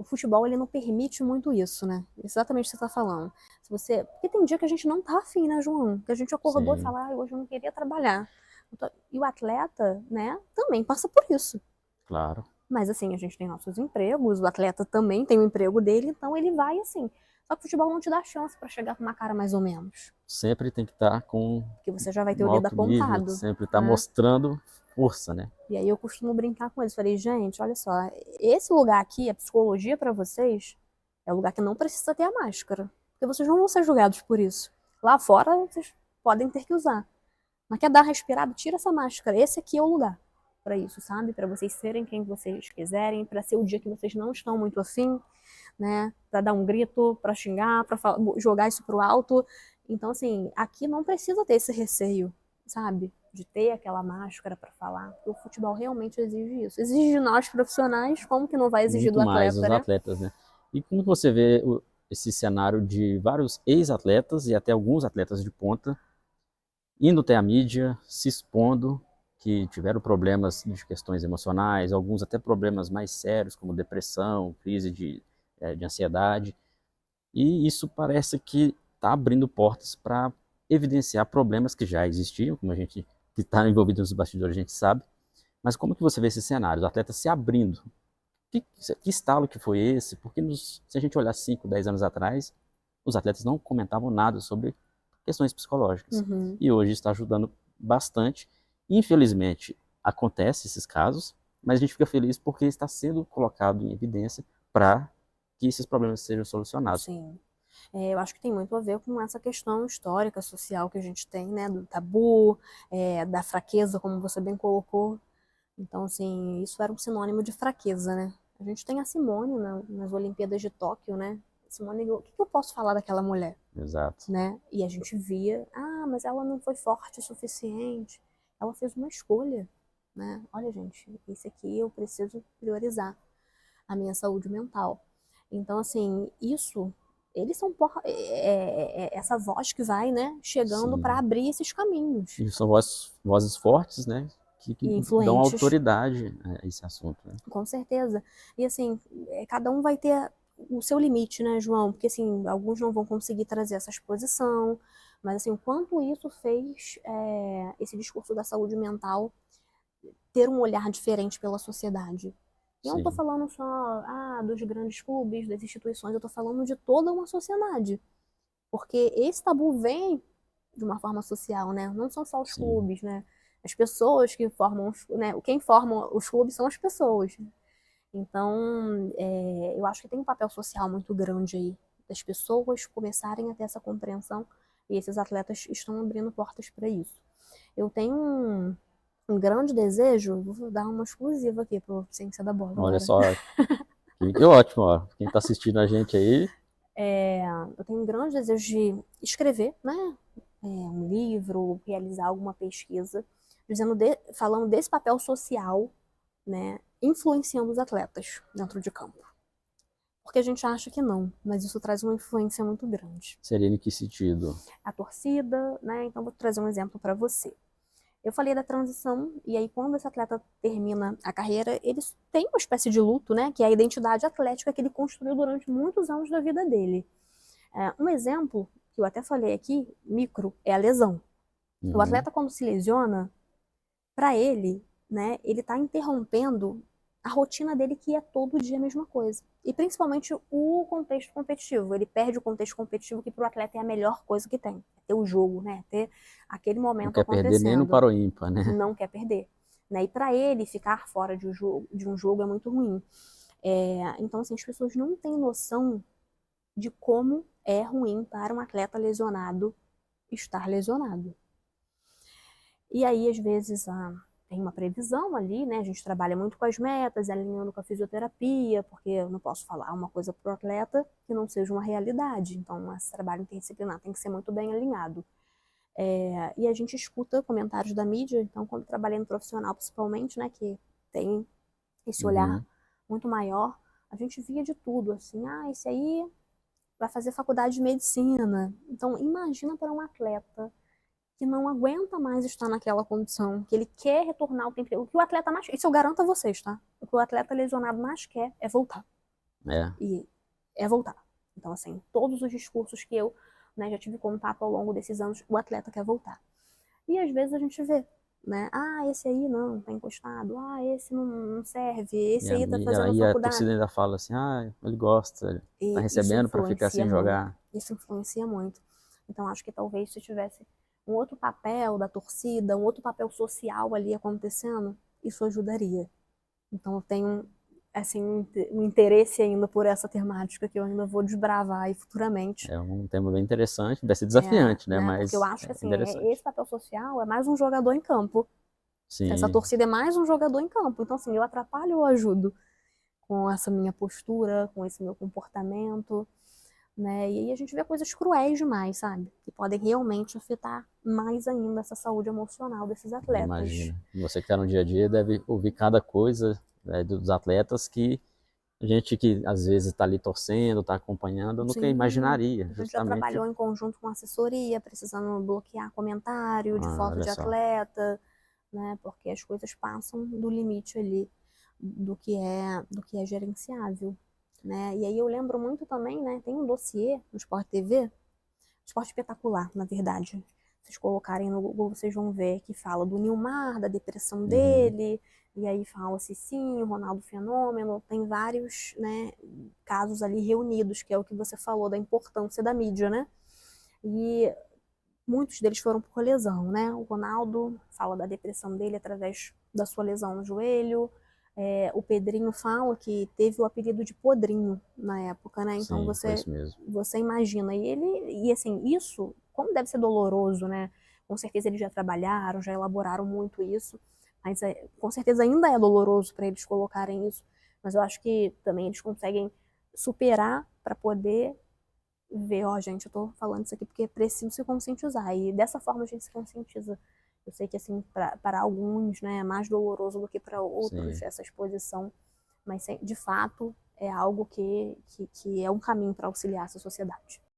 o futebol ele não permite muito isso, né? Exatamente o que você tá falando. Se você... Porque tem dia que a gente não tá afim, né, João? Que a gente acordou e Sim, fala, hoje eu não queria trabalhar. E o atleta, né, também passa por isso. claro. Mas assim, a gente tem nossos empregos, o atleta também tem o emprego dele, então ele vai assim. Só que o futebol não te dá chance pra chegar com uma cara mais ou menos. Sempre tem que estar com Porque você já vai ter o um dedo alto nível, apontado, sempre estar né? mostrando força, né? E aí eu costumo brincar com eles. Falei, gente, olha só, esse lugar aqui, a psicologia pra vocês, é o lugar que não precisa ter a máscara. Porque vocês não vão ser julgados por isso. Lá fora, vocês podem ter que usar. Mas quer dar uma respirada, tira essa máscara. Esse aqui é o lugar pra isso, sabe? Pra vocês serem quem vocês quiserem, pra ser o dia que vocês não estão muito afim, né? Pra dar um grito, pra xingar, pra jogar isso pro alto. Então, assim, aqui não precisa ter esse receio, sabe? De ter aquela máscara pra falar. Porque o futebol realmente exige isso. Exige de nós profissionais, como que não vai exigir Muito do mais atleta, os né? atletas, né? E como você vê esse cenário de vários ex-atletas e até alguns atletas de ponta indo até a mídia, se expondo, que tiveram problemas de questões emocionais, alguns até problemas mais sérios, como depressão, crise de ansiedade. E isso parece que está abrindo portas para evidenciar problemas que já existiam, como a gente que está envolvido nos bastidores a gente sabe. Mas como que você vê esse cenário, os atletas se abrindo? Que estalo que foi esse? Porque se a gente olhar 5, 10 anos atrás, os atletas não comentavam nada sobre questões psicológicas. Uhum. E hoje está ajudando bastante. Infelizmente, acontece esses casos, mas a gente fica feliz porque está sendo colocado em evidência para que esses problemas sejam solucionados. Sim. Eu acho que tem muito a ver com essa questão histórica, social que a gente tem, né? Do tabu, da fraqueza, como você bem colocou. Então, assim, isso era um sinônimo de fraqueza, né? A gente tem a Simone nas Olimpíadas de Tóquio, né? Simone, o que eu posso falar daquela mulher, Exato. né? E a gente via, mas ela não foi forte o suficiente. Ela fez uma escolha, né? Olha, gente, esse aqui eu preciso priorizar a minha saúde mental. Então, assim, isso, eles são essa voz que vai, né, chegando para Sim. abrir esses caminhos. E são vozes fortes, né? Que E dão influentes, autoridade a esse assunto, né? com certeza. E assim, cada um vai ter o seu limite, né, João? Porque assim, alguns não vão conseguir trazer essa exposição, mas assim, o quanto isso fez esse discurso da saúde mental ter um olhar diferente pela sociedade. E eu não estou Sim, falando só dos grandes clubes, das instituições, eu estou falando de toda uma sociedade. Porque esse tabu vem de uma forma social, né? Não são só os sim. clubes, né? As pessoas que formam, né? Quem forma os clubes são as pessoas. Então, eu acho que tem um papel social muito grande aí, das pessoas começarem a ter essa compreensão, e esses atletas estão abrindo portas para isso. Eu tenho um grande desejo, vou dar uma exclusiva aqui pro Ciência da Bola Olha agora. só, que ótimo, ó. Quem está assistindo a gente aí, Eu tenho um grande desejo de escrever, né? Um livro, realizar alguma pesquisa, falando desse papel social, né? Influenciando os atletas dentro de campo. Porque a gente acha que não, mas isso traz uma influência muito grande. seria em que sentido? A torcida, né? Então vou trazer um exemplo para você. Eu falei da transição, e aí quando esse atleta termina a carreira, eles têm uma espécie de luto, né? Que é a identidade atlética que ele construiu durante muitos anos da vida dele. Um exemplo, que eu até falei aqui, micro, é a lesão. O Uhum. atleta, quando se lesiona, para ele, né, ele está interrompendo a rotina dele, que é todo dia a mesma coisa. E principalmente o contexto competitivo. Ele perde o contexto competitivo, que para o atleta é a melhor coisa que tem. É ter o jogo, né? Ter aquele Não momento quer perder nem no acontecendo. para o ímpar, né? Não quer perder. Né? E para ele, ficar fora de um jogo é muito ruim. Então, assim, as pessoas não têm noção de como é ruim para um atleta lesionado estar lesionado. E aí, às vezes, tem uma previsão ali, né? A gente trabalha muito com as metas, alinhando com a fisioterapia, porque eu não posso falar uma coisa para o atleta que não seja uma realidade. Então, esse trabalho interdisciplinar tem que ser muito bem alinhado. E a gente escuta comentários da mídia, então, quando trabalhei no profissional, principalmente, né, que tem esse olhar Uhum. muito maior, a gente via de tudo, assim, esse aí vai fazer faculdade de medicina. Então, imagina para um atleta que não aguenta mais estar naquela condição, que ele quer retornar ao tempo. O que o atleta mais. Isso eu garanto a vocês, tá? O que o atleta lesionado mais quer é voltar. É, E é voltar. Então, assim, todos os discursos que eu, né, já tive contato ao longo desses anos, o atleta quer voltar. E às vezes a gente vê, né? Ah, esse aí não, tá encostado. Ah, esse não serve. e Esse aí tá fazendo aí a torcida faculdade. ainda fala assim, ah, ele gosta, tá E isso recebendo para ficar influencia sem muito. jogar. Isso influencia muito. Então, acho que talvez se tivesse um outro papel da torcida, um outro papel social ali acontecendo, isso ajudaria. Então, eu tenho, assim, um interesse ainda por essa temática que eu ainda vou desbravar aí futuramente. É um tema bem interessante, vai ser desafiante, né? Né? Porque eu Mas acho que, é assim, esse interessante. papel social é mais um jogador em campo. Essa Sim, torcida é mais um jogador em campo. Então, assim, eu atrapalho ou ajudo com essa minha postura, com esse meu comportamento, né? E aí a gente vê coisas cruéis demais, sabe? Que podem realmente afetar mais ainda essa saúde emocional desses atletas. imagina. Você que está no dia a dia deve ouvir cada coisa, né, dos atletas que a gente que às vezes está ali torcendo, está acompanhando, nunca Sim, imaginaria, a gente já justamente. trabalhou em conjunto com assessoria, precisando bloquear comentário de Ah, foto olha de só. atleta, né? Porque as coisas passam do limite ali do que é gerenciável, né? E aí eu lembro muito também, né? Tem um dossiê no Sport TV, Esporte Espetacular, na verdade. Se vocês colocarem no Google, vocês vão ver que fala do Nilmar, da depressão Uhum. dele, e aí fala-se sim, o Ronaldo Fenômeno, tem vários, né, casos ali reunidos, que é o que você falou da importância da mídia, né? E muitos deles foram por lesão, né? O Ronaldo fala da depressão dele através da sua lesão no joelho. O Pedrinho fala que teve o apelido de Podrinho na época, né? Então Sim, foi você, isso mesmo. você imagina. E assim, isso, como deve ser doloroso, né? Com certeza eles já trabalharam, já elaboraram muito isso, mas com certeza ainda é doloroso para eles colocarem isso. Mas eu acho que também eles conseguem superar para poder ver, ó, gente, eu tô falando isso aqui porque preciso se conscientizar. E dessa forma a gente se conscientiza. Eu sei que, assim, para alguns, né, é mais doloroso do que para outros Sim. essa exposição, mas de fato é algo que é um caminho para auxiliar essa sociedade.